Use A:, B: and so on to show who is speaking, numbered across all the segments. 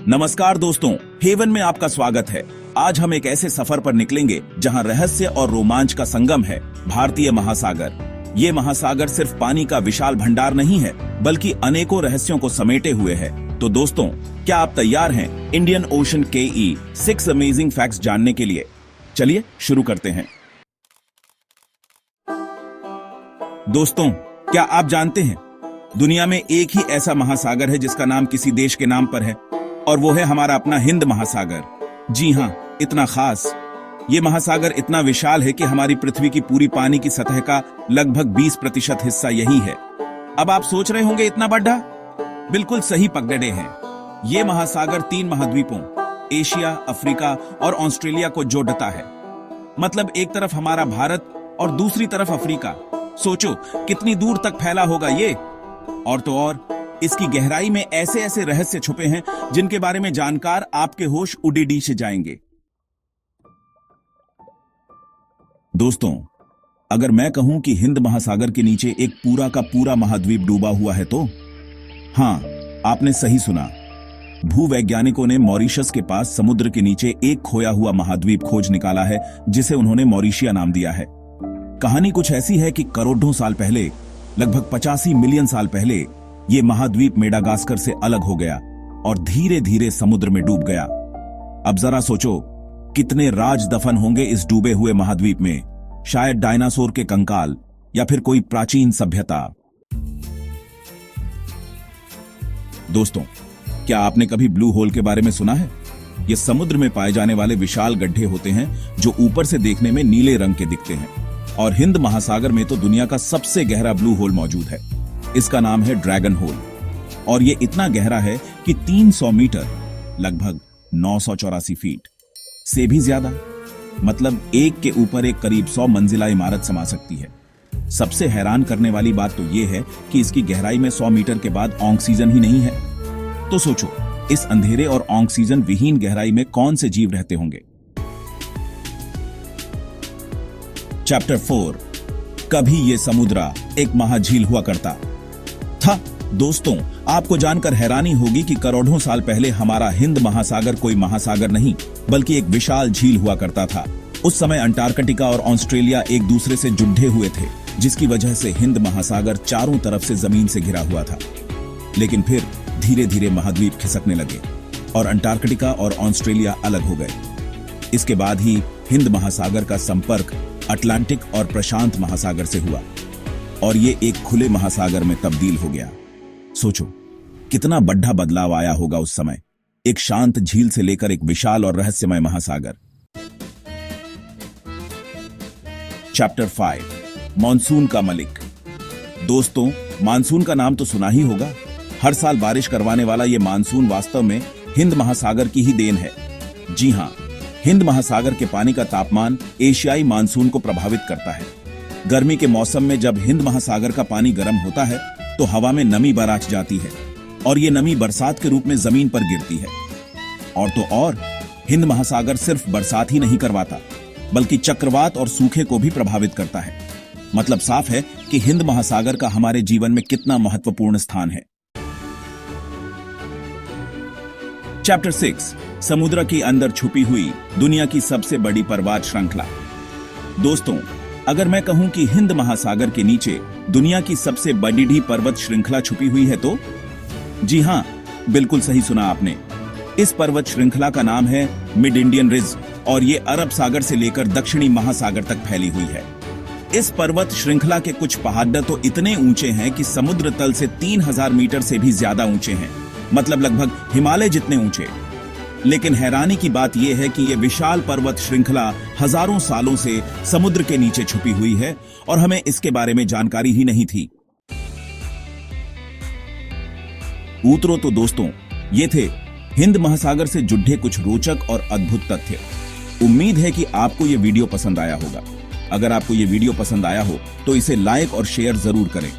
A: नमस्कार दोस्तों, हेवन में आपका स्वागत है। आज हम एक ऐसे सफर पर निकलेंगे जहां रहस्य और रोमांच का संगम है, भारतीय महासागर। ये महासागर सिर्फ पानी का विशाल भंडार नहीं है, बल्कि अनेकों रहस्यों को समेटे हुए है। तो दोस्तों, क्या आप तैयार हैं इंडियन ओशन के 6 अमेजिंग फैक्ट्स जानने के लिए? चलिए शुरू करते हैं। दोस्तों, क्या आप जानते हैं दुनिया में एक ही ऐसा महासागर है जिसका नाम किसी देश के नाम पर है, और वो है हमारा अपना हिंद महासागर। जी हाँ, इतना खास। ये महासागर इतना विशाल है कि हमारी पृथ्वी की पूरी पानी की सतह का लगभग 20% हिस्सा यही है। अब आप सोच रहे होंगे इतना बड़ा? बिल्कुल सही पकड़े हैं। ये महासागर 3 महाद्वीपों एशिया, अफ्रीका और ऑस्ट्रेलिया को जोड़ता है। मतलब एक तरफ हमारा भारत और दूसरी तरफ अफ्रीका। सोचो कितनी दूर तक फैला होगा ये। और तो और इसकी गहराई में ऐसे ऐसे रहस्य छुपे हैं जिनके बारे में जानकर आपके होश उड़ी से जाएंगे। दोस्तों, अगर मैं कहूं कि हिंद महासागर के नीचे एक पूरा का पूरा महाद्वीप डूबा हुआ है तो हां, आपने सही सुना। भूवैज्ञानिकों ने मॉरिशस के पास समुद्र के नीचे एक खोया हुआ महाद्वीप खोज निकाला है, जिसे उन्होंने मॉरिशिया नाम दिया है। कहानी कुछ ऐसी है कि करोड़ों साल पहले, लगभग 85 मिलियन साल पहले, ये महाद्वीप मेडागास्कर से अलग हो गया और धीरे धीरे समुद्र में डूब गया। अब जरा सोचो कितने राज दफन होंगे इस डूबे हुए महाद्वीप में। शायद डायनासोर के कंकाल या फिर कोई प्राचीन सभ्यता। दोस्तों, क्या आपने कभी ब्लू होल के बारे में सुना है? ये समुद्र में पाए जाने वाले विशाल गड्ढे होते हैं जो ऊपर से देखने में नीले रंग के दिखते हैं। और हिंद महासागर में तो दुनिया का सबसे गहरा ब्लू होल मौजूद है। इसका नाम है ड्रैगन होल, और ये इतना गहरा है कि 300 मीटर, लगभग 984 फीट से भी ज्यादा, मतलब एक के ऊपर एक करीब 100 मंजिला इमारत समा सकती है। सबसे हैरान करने वाली बात तो ये है कि इसकी गहराई में 100 मीटर के बाद ऑक्सीजन ही नहीं है। तो सोचो इस अंधेरे और ऑक्सीजन विहीन गहराई में कौन से जीव रहते होंगे। चैप्टर 4, कभी ये समुद्र एक महाझील हुआ करता था। दोस्तों, आपको जानकर हैरानी होगी कि करोड़ों साल पहले हमारा हिंद महासागर कोई महासागर नहीं, बल्कि एक विशाल झील हुआ करता था। उस समय अंटार्कटिका और ऑस्ट्रेलिया एक दूसरे से जुड़े हुए थे, जिसकी वजह से हिंद महासागर चारों तरफ से जमीन से घिरा हुआ था। लेकिन फिर धीरे धीरे महाद्वीप खिसकने लगे और अंटार्कटिका और ऑस्ट्रेलिया अलग हो गए। इसके बाद ही हिंद महासागर का संपर्क अटलांटिक और प्रशांत महासागर से हुआ और ये एक खुले महासागर में तब्दील हो गया। सोचो कितना बड़ा बदलाव आया होगा उस समय, एक शांत झील से लेकर एक विशाल और रहस्यमय महासागर। चैप्टर 5, मॉनसून का मलिक। दोस्तों, मानसून का नाम तो सुना ही होगा। हर साल बारिश करवाने वाला ये मानसून वास्तव में हिंद महासागर की ही देन है। जी हां, हिंद महासागर के पानी का तापमान एशियाई मानसून को प्रभावित करता है। गर्मी के मौसम में जब हिंद महासागर का पानी गर्म होता है तो हवा में नमी बराच जाती है और ये नमी बरसात के रूप में जमीन पर गिरती है। और तो और हिंद महासागर सिर्फ बरसात ही नहीं करवाता, बल्कि चक्रवात और सूखे को भी प्रभावित करता है। मतलब साफ है कि हिंद महासागर का हमारे जीवन में कितना महत्वपूर्ण स्थान है। चैप्टर 6, समुद्र के अंदर छुपी हुई दुनिया की सबसे बड़ी पर्वत श्रृंखला। दोस्तों, अगर मैं कहूं कि हिंद महासागर के नीचे दुनिया की सबसे बड़ी पर्वत श्रृंखला छुपी हुई है तो जी हां, बिल्कुल सही सुना आपने। इस पर्वत श्रृंखला का नाम है मिड इंडियन रिज और ये अरब सागर से लेकर दक्षिणी महासागर तक फैली हुई है। इस पर्वत श्रृंखला के कुछ पहाड़ तो इतने ऊंचे हैं कि समुद्र तल से 3000 मीटर से भी ज्यादा ऊंचे हैं, मतलब लगभग हिमालय जितने ऊंचे। लेकिन हैरानी की बात यह है कि यह विशाल पर्वत श्रृंखला हजारों सालों से समुद्र के नीचे छुपी हुई है और हमें इसके बारे में जानकारी ही नहीं थी। उत्तरों तो दोस्तों, ये थे हिंद महासागर से जुड़े कुछ रोचक और अद्भुत तथ्य। उम्मीद है कि आपको यह वीडियो पसंद आया होगा। अगर आपको यह वीडियो पसंद आया हो तो इसे लाइक और शेयर जरूर करें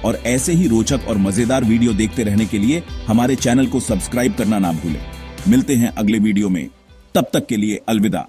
A: और ऐसे ही रोचक और मजेदार वीडियो देखते रहने के लिए हमारे चैनल को सब्सक्राइब करना ना भूलें। मिलते हैं अगले वीडियो में, तब तक के लिए अलविदा।